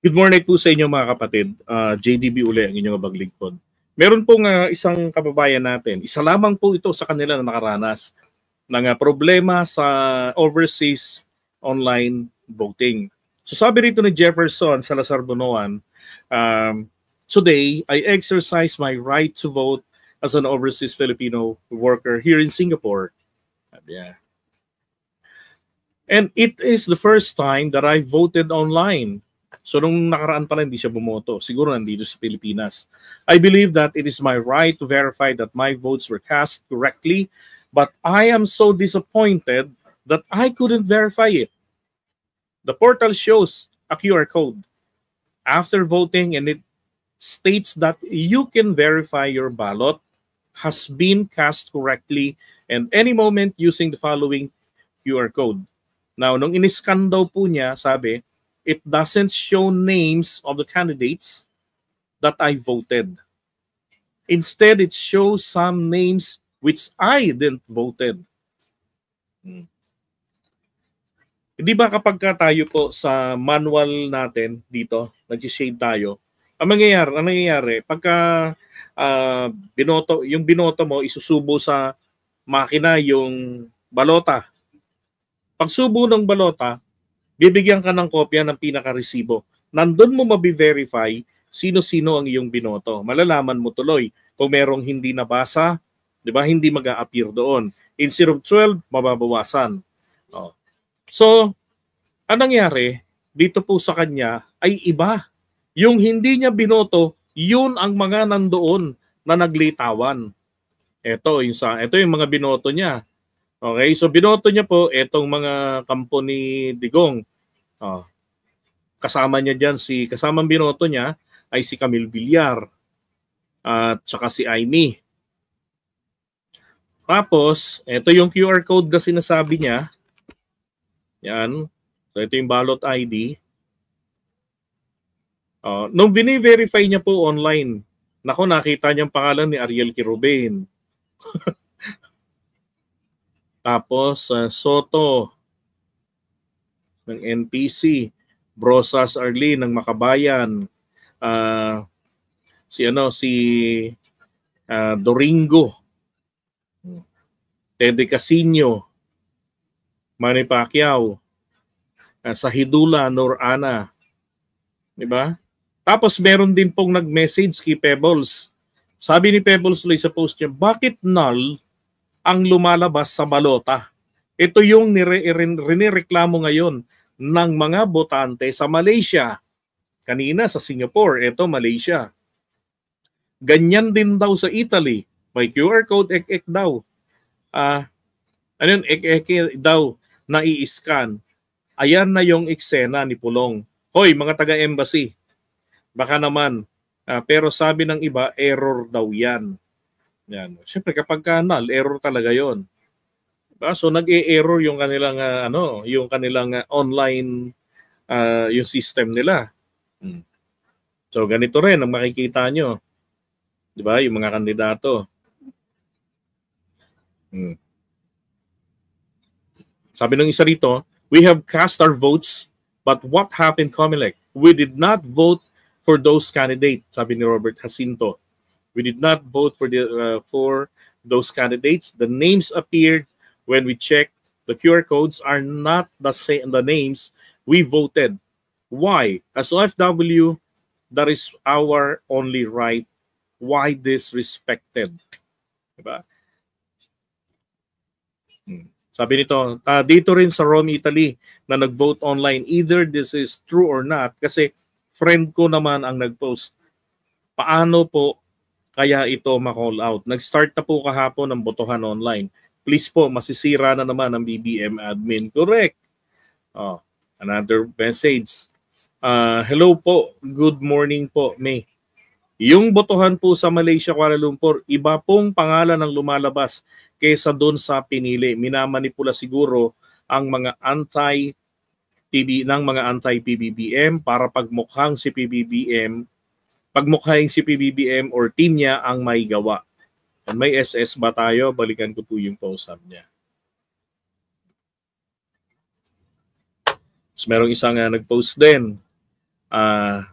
Good morning po sa inyo mga kapatid. JDB uli ang inyong baglingkod. Meron pong isang kababayan natin. Isa lamang po ito sa kanila na nakaranas ng problema sa overseas online voting. So sabi rito ni Jefferson Salazar Bunoan, today I exercise my right to vote as an overseas Filipino worker here in Singapore. Yeah. And it is the first time that I voted online. So nung nakaraan pala hindi siya bumoto. Siguro nandito sa Pilipinas. I believe that it is my right to verify that my votes were cast correctly, but I am so disappointed that I couldn't verify it. The portal shows a QR code after voting and it states that you can verify your ballot has been cast correctly and any moment using the following QR code. Now, nung in-scan daw po niya, sabi, it doesn't show names of the candidates that I voted. Instead, it shows some names which I didn't voted. Hindi ba kapag tayo po sa manual natin dito, nag-shade tayo, ang nangyayari, pagka yung binoto mo, isusubo sa makina yung balota. Pag subo ng balota, bibigyan ka ng kopya ng pinaka-resibo. Nandun mo mabi-verify sino-sino ang iyong binoto. Malalaman mo tuloy kung merong hindi nabasa, di ba? Hindi mag-a-appear doon. Instead of 12, mababawasan. Oh. So, anong nangyari dito po sa kanya ay iba. Yung hindi niya binoto, yun ang mga nandoon na naglitawan. Ito yung mga binoto niya. Okay, so binoto niya po itong mga kampo ni Digong. Kasama niya diyan kasamang binoto niya ay si Camille Villar at saka si Aimee. Tapos, ito yung QR code na sinasabi niya. Yan. So ito yung ballot ID. Nung bini-verify niya po online, nakita niya ang pangalan ni Ariel Quirobin. Tapos Soto ng NPC, Brosas Arlene ng Makabayan, si Doringo, Tede Casino, Manny Pacquiao, Sahidula Nur Ana, di ba? Tapos meron din pong nag-message kay Pebbles. Sabi ni Pebbles Loy sa post niya, bakit null ang lumalabas sa balota? Ito yung rinireklamo ngayon ng mga botante sa Malaysia. Kanina sa Singapore, ito Malaysia. Ganyan din daw sa Italy. May QR code, ek-ek daw. Ek-ek daw na i-scan. Ayan na yung eksena ni Pulong. Hoy, mga taga-embassy, baka naman. Pero sabi ng iba, error daw yan. Yan. Siyempre kapag null, error talaga 'yon. Diba? So nag-e-error yung kanilang online yung system nila. So ganito rin ang makikita nyo. 'Di ba? Yung mga kandidato. Sabi ng isa rito, we have cast our votes, but what happened, Comelec? We did not vote for those candidates, sabi ni Robert Jacinto. We did not vote for those candidates. The names appeared when we checked. The QR codes are not the same. The names we voted. Why? As OFW, that is our only right. Why disrespected? Diba? Sabi nito, dito rin sa Rome, Italy, na nag-vote online. Either this is true or not. Kasi friend ko naman ang nag-post. Paano po kaya ito ma-call out? Nag-start na po kahapon ng botohan online. Please po, masisira na naman ang BBM admin. Correct. Another message. Hello po. Good morning po, May. Yung botohan po sa Malaysia, Kuala Lumpur, iba pong pangalan ang lumalabas kaysa doon sa pinili. Minamanipula siguro ang mga anti-PBBM para pagmukhaing si PBBM or team niya ang may gawa. And may SS ba tayo? Balikan ko po yung post-up niya. So, merong isang nag-post din. Teka.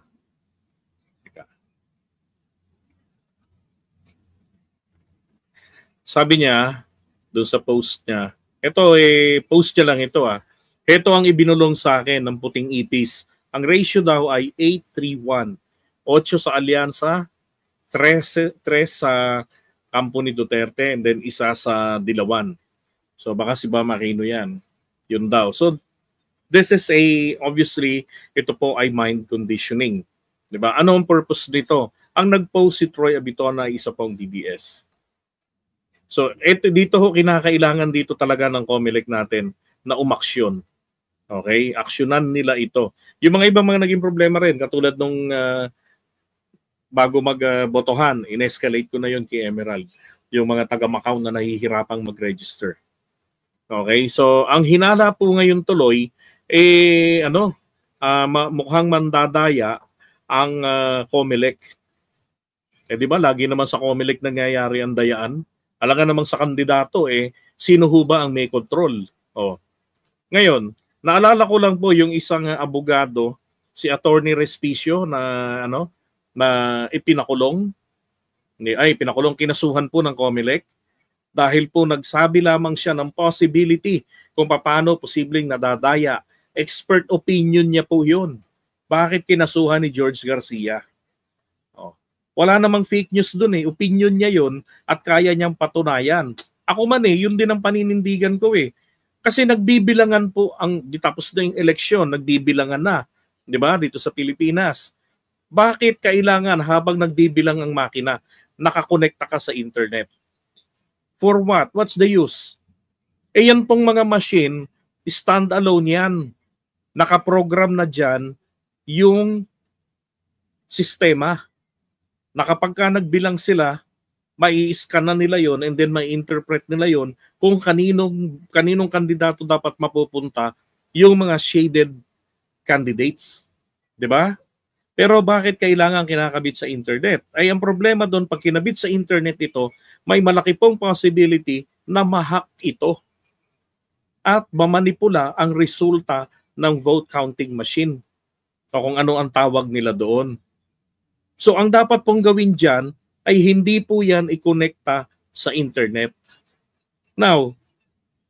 Sabi niya, doon sa post niya, ito post niya lang ito Ito ang ibinulong sa akin ng puting ipis. Ang ratio daw ay 8-3-1. 8 sa Alyansa, 3 sa kampo ni Duterte, and then isa sa Dilawan. So baka si Bam Aquino yan. Yun daw. So this is obviously, ito po ay mind conditioning. Diba? Ano ang purpose nito? Ang nag-post si Troy Abitona ay isa pong DBS. So dito ho, kinakailangan dito talaga ng COMELEC natin na umaksyon. Okay? Aksyonan nila ito. Yung mga ibang mga naging problema rin, katulad nung bago magbotohan, in-escalate ko na yun kay Emerald. Yung mga taga Macau na nahihirapang mag-register. Okay? So ang hinala po ngayon tuloy, mukhang mandadaya ang COMELEC. Di ba, lagi naman sa COMELEC nangyayari ang dayaan. Alaga namang sa kandidato, sino ho ba ang may control? Ngayon, naalala ko lang po yung isang abogado, si Attorney Respicio na pinakulong, kinasuhan po ng COMELEC dahil po nagsabi lamang siya ng possibility kung paano posibleng nadadaya. Expert opinion niya po yun. Bakit kinasuhan ni George Garcia? Wala namang fake news dun Opinion niya yun at kaya niyang patunayan. Ako man yun din ang paninindigan ko Kasi nagbibilangan po tapos na yung eleksyon, nagbibilangan na. Di ba? Dito sa Pilipinas. Bakit kailangan habang nagbibilang ang makina, nakakonekta ka sa internet? For what? What's the use? Yan pong mga machine, stand-alone yan. Nakaprogram na dyan yung sistema. Na kapag ka nagbilang sila, mai-scan na nila yon and then mai-interpret nila yon kung kaninong kandidato dapat mapupunta yung mga shaded candidates. 'Di ba? Pero bakit kailangan kinakabit sa internet? Ay ang problema doon, pag kinabit sa internet ito, may malaki pong possibility na ma-hack ito at mamanipula ang resulta ng vote counting machine o kung ano ang tawag nila doon. So ang dapat pong gawin dyan ay hindi po yan i-connecta sa internet. Now,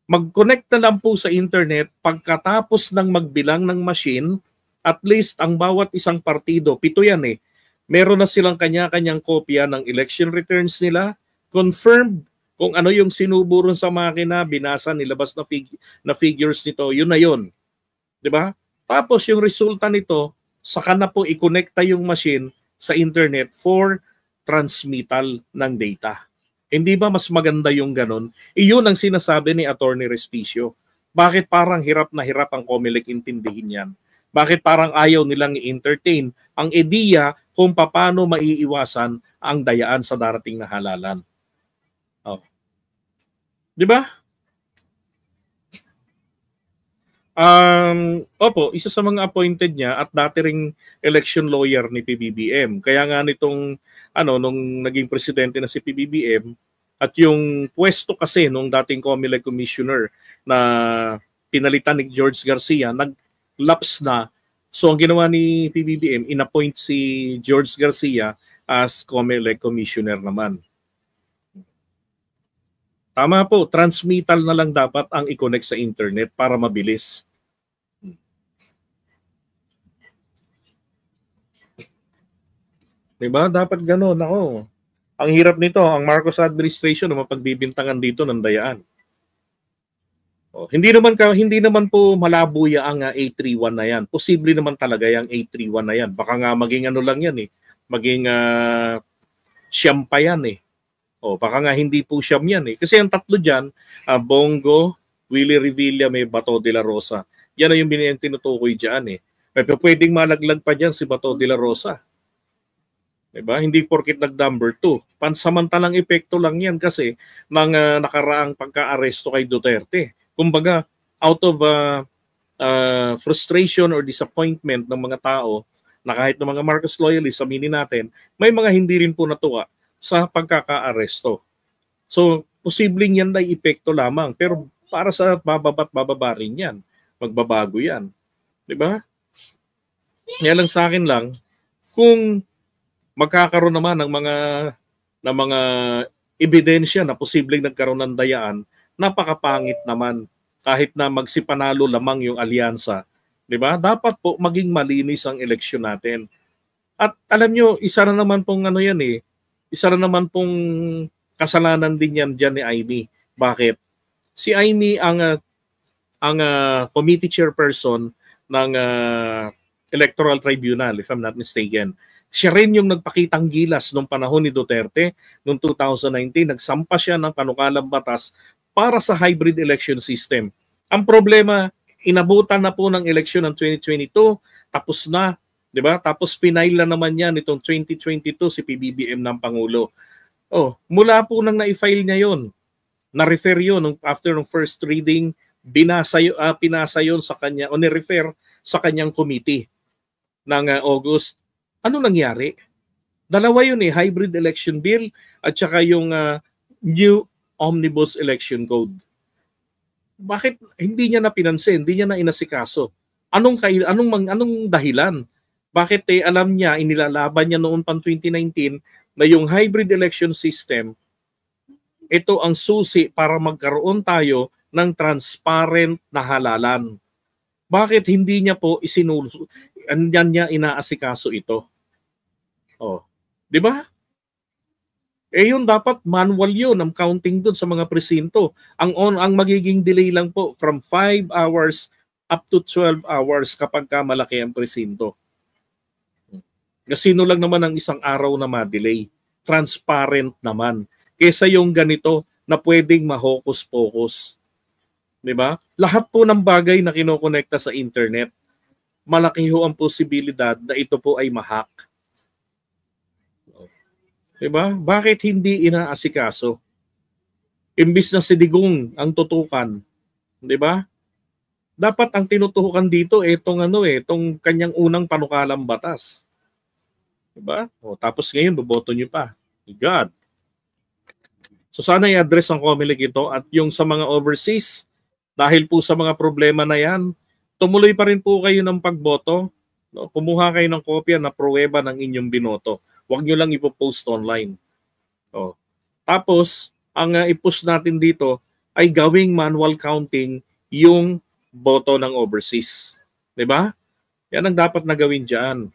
mag-connect na lang po sa internet pagkatapos ng magbilang ng machine. At least ang bawat isang partido, 7 yan meron na silang kanya-kanyang kopya ng election returns nila, confirmed kung ano yung sinuburon sa makina, binasa, nilabas na figures nito, yun na yun. 'Di ba? Tapos yung resulta nito, saka na po i-connecta yung machine sa internet for transmittal ng data. Hindi ba mas maganda yung ganon? Iyon ang sinasabi ni Attorney Respicio. Bakit parang hirap na hirap ang COMELEC intindihin yan? Bakit parang ayaw nilang i-entertain ang ideya kung paano maiiwasan ang dayaan sa darating na halalan? Di ba? Opo, isa sa mga appointed niya at dati ring election lawyer ni PBBM. Kaya nga nitong nung naging presidente na si PBBM at yung pwesto kasi nung dating COMELEC commissioner na pinalitan ni George Garcia, nag-lapse na. So ang ginawa ni PBBM, inappoint si George Garcia as COMELEC commissioner naman. Tama po, transmittal na lang dapat ang i-connect sa internet para mabilis. Diba? Dapat gano'n. Ako. Ang hirap nito, ang Marcos administration na mapagbibintangan dito ng dayaan. Hindi naman po malabo ang A31 na yan. Posible naman talaga yung A31 na yan. Baka nga maging lang yan Maging siyam pa yan baka nga hindi po siyam yan Kasi ang tatlo dyan, Bongo, Willie Revilla, may Bato de la Rosa. Yan na yung tinutukoy dyan May pwedeng malaglag pa dyan si Bato de la Rosa. Diba? Hindi porkit nag-number 2. Pansamantalang epekto lang yan kasi ng nakaraang pagka-aresto kay Duterte. Kumbaga, out of frustration or disappointment ng mga tao na kahit ng mga Marcos loyalists, aminin natin, may mga hindi rin po natuwa sa pagkaka-aresto. So, posibleng yan ay epekto lamang. Pero para sa bababa rin yan. Magbabago yan. Diba? Kaya lang sa akin lang, kung magkakaroon naman ng mga ebidensya na posibleng nagkaroon ng dayaan, napakapangit naman kahit na magsipanalo lamang yung alyansa. 'Di ba? Dapat po maging malinis ang eleksyon natin. At alam nyo, isa na naman pong ano yan eh, isa na naman pong kasalanan din yan dyan ni Amy. Bakit? Si Amy ang committee chairperson ng Electoral Tribunal, if I'm not mistaken. Siya rin yung nagpakitang gilas nung panahon ni Duterte, noong 2019, nagsampa siya ng panukalang batas para sa hybrid election system. Ang problema, inabutan na po ng eleksyon ng 2022, tapos na, 'di ba? Tapos final na naman yan itong 2022 si PBBM ng Pangulo. Oh, mula po nang na-file niya 'yon, na-refer 'yon after ng first reading, pinasa 'yon sa kanya o ni-refer sa kanyang committee ng August. Ano nangyari? Dalawa yun eh, hybrid election bill at saka yung new omnibus election code. Bakit hindi niya na pinansin, hindi niya na inasikaso? Anong dahilan? Bakit alam niya, inilalaban niya noon pang 2019 na yung hybrid election system, ito ang susi para magkaroon tayo ng transparent na halalan. Bakit hindi niya po andyan niya inaasikaso ito? Oh, 'di ba? Yun dapat manual yun ang counting doon sa mga presinto. Ang magiging delay lang po from 5 hours up to 12 hours kapag ka malaki ang presinto. Sino lang naman ang isang araw na ma-delay? Transparent naman. Kesa yung ganito na pwedeng ma-hocus-pocus. 'Di ba? Lahat po ng bagay na kinokonekta sa internet, malaki ho ang posibilidad na ito po ay ma-hack. Diba? Bakit hindi inaasikaso? Imbis na si Digong ang tutukan, 'di ba? Dapat ang tinutukan dito itong kanyang unang panukalang batas. 'Di ba? O tapos ngayon boboto niyo pa. God. So sana i-address ng COMELEC ito at yung sa mga overseas, dahil po sa mga problema na 'yan, tumuloy pa rin po kayo ng pagboto. No? Kumuha kayo ng kopya na pruweba ng inyong binoto. Huwag nyo lang ipopost online. Oh. Tapos, ang i-push natin dito ay gawing manual counting yung boto ng overseas. 'Di ba? Yan ang dapat na gawin dyan.